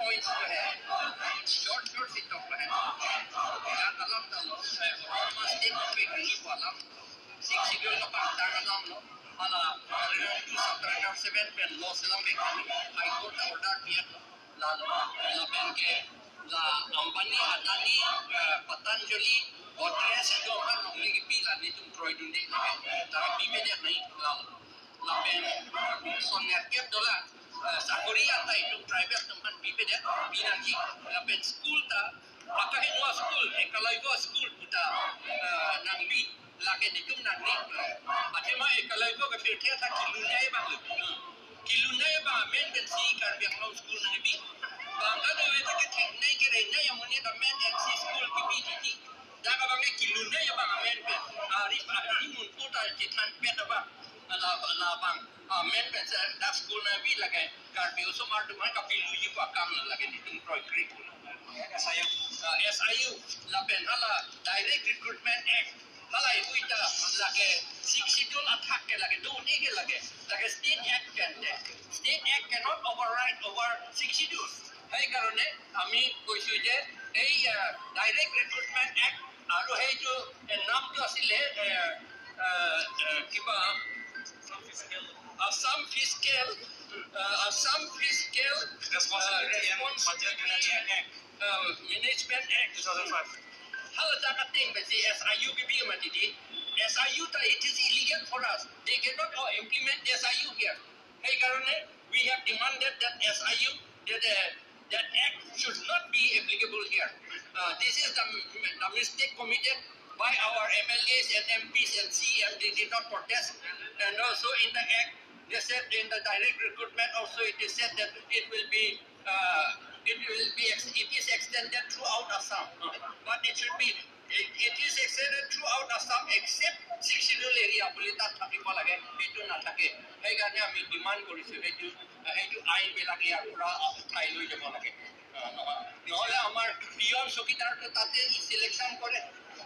points जो है short सी top है यार अलाम डालो और स्टेट पे कहीं वाला 6 शेड्यूल का पार्ट अलाम लो वाला 277 पे लॉ सलाम पे हाई कोर्ट ऑर्डर दिया la benke la Ambani Adani Patanjali Godrej जो हर लोगों की पीला नहीं तुम ट्रॉय ढूंढे तारा बीमे ने नहीं la ben सोनिया के डॉलर Sakuri आता itu tribal teman bibe dia binagi lapen school ta apa itu school kalau itu school kita nangbi lagi dikum nangni acema kalau itu ke pertia ta kilunai bang men ben si kar biang lo school nangbi bangga tu itu ke teknik ke rena yang mana ta men yang si school ki biji jaga bang kilunai bang men ben ari mun kota jitan pet apa la bang men ben da school na bi lagay karbi uso mar du ka pilu yi pa kam lagay ditung proy creek SIU la pen hala direct recruitment act hala uita lagay 6 schedule attack ke lagay do ni ke lagay state act cannot override over 6 schedule hai karone ami koisu je ei direct recruitment act aru hei jo naam jo asile kiba Assam Fiscal Responsibility Management Act 2005. How that thing but the SIU give matidi SIU it is illegal for us. They cannot implement SIU here. Hey karone we have demanded that SIU that act should not be applicable here. This is the mistake committed by our MLAs and MPs and CM. They did not protest, and also in the act they said in the direct recruitment also it is said that it is extended throughout Assam, but it is extended throughout Assam except 6 schedule area bulita থাকিব লাগে এটো না থাকে এই কাৰণে আমি demand কৰিছো এইটো আইন বিলাকে ইয়াৰ পৰা ঠাই লৈ যাব লাগে নহলে আমাৰ পিয়ন চকীদাৰটো তাতে সিলেকশন কৰে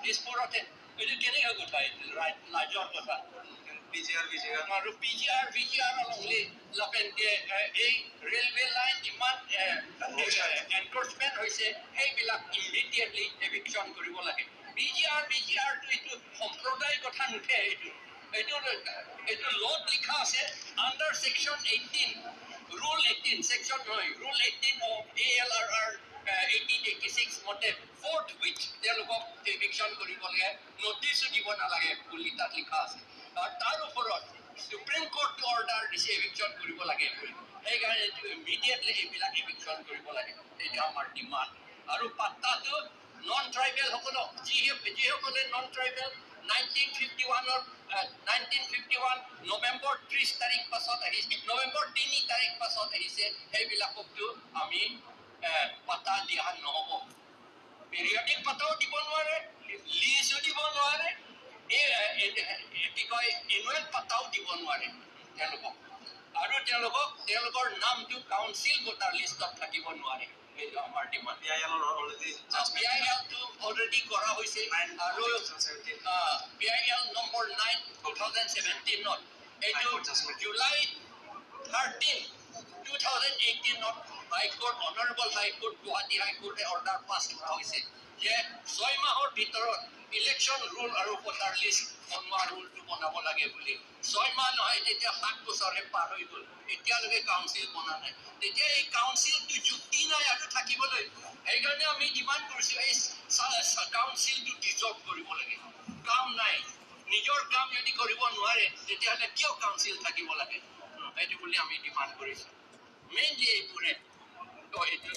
দিছপুৰতে এইটো কেনে হৈ গ'ল ৰাইট লাজৰ কথা আৰু PGR অলংলি লাপেনকে এই ৰেলৱে লাইন ইমান এনক্ৰোচমেন্ট হৈছে সেইবিলাক ইমিডিয়েটলি এভিকশন কৰিব লাগে PGR টো এইটো সম্প্ৰদায় কথা নুঠে এইটো লত লিখা আছে under section 18 rule 18 section 9 rule 18 of ALRR 1886 মতে fourth which তেওঁলোকক eviction কৰিব লাগে নোটিছ দিব নালাগে বুলি তাত লিখা আছে তাৰ ওপৰত সুপ্ৰিম কোৰ্ট অৰ্ডাৰ দিছে eviction কৰিব লাগে এই কাৰণে ইমিডিয়েটলি এইবিলাক eviction কৰিব লাগে এটা আমাৰ ডিমান্ড আৰু পাত্তাটো নন ট্ৰাইবেল সকলো যিসকলে নন ট্ৰাইবেল 1951 নৱেম্বৰ 30 তাৰিখ পাছত আহিছে নৱেম্বৰ 3 তাৰিখ পাছত আহিছে সেইবিলাককটো আমি পাতা দিয়া নহব পিৰিয়ডিক পাতাও দিব নোৱাৰে লিজো দিব নোৱাৰে কি কয় এনুৱেল পাতাও দিব নোৱাৰে আৰু তেওঁলোকৰ নামটো কাউন্সিল ভোটাৰ লিষ্টত থাকিব নোৱাৰে এইটো আমাৰ ডিমান্ড PIL টো অলৰেডি কৰা হৈছে আৰু PIL নম্বৰ 9 2017 ত এইটো জুলাই 13 2018 ত হাইকোৰ্ট অনাৰেবল হাইকোৰ্ট গুৱাহাটী হাইকোৰ্টে অৰ্ডাৰ পাছ কৰা হৈছে যে 6 মাহৰ ভিতৰত ইলেকশ্যন ৰুল আৰু ভোটাৰ লিষ্ট বনোৱা ৰুলটো বনাব লাগে বুলি 6 মাহ নহয় তেতিয়া 7 বছৰে পাৰ হৈ গ'ল এতিয়ালৈকে কাউন্সিল বনা নাই তেতিয়া এই কাউন্সিলটো যুক্তি নাই আৰু থাকিবলৈ সেইকাৰণে আমি ডিমান্ড কৰিছো এই কাউন্সিলটো ডিজলভ কৰিব লাগে কাম নাই নিজৰ কাম যদি কৰিব নোৱাৰে তেতিয়াহ'লে কিয় কাউন্সিল থাকিব লাগে এইটো বুলি আমি ডিমান্ড কৰিছো মেইনলি এইবোৰে তো এইটো